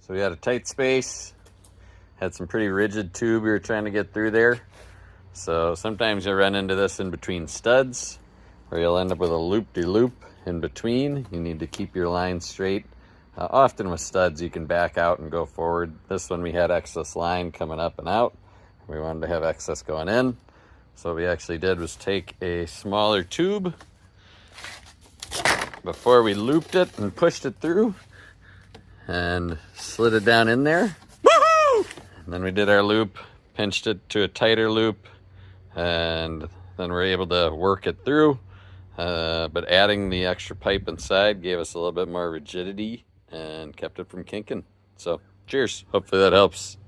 So we had a tight space, had some pretty rigid tube we were trying to get through there. So sometimes you'll run into this in between studs, or you'll end up with a loop-de-loop in between. You need to keep your line straight. Often with studs you can back out and go forward. This one we had excess line coming up and out. We wanted to have excess going in. So what we actually did was take a smaller tube before we looped it and pushed it through and slid it down in there. Woohoo! And then we did our loop, pinched it to a tighter loop, and then we're able to work it through. But adding the extra pipe inside gave us a little bit more rigidity and kept it from kinking. So cheers. Hopefully that helps.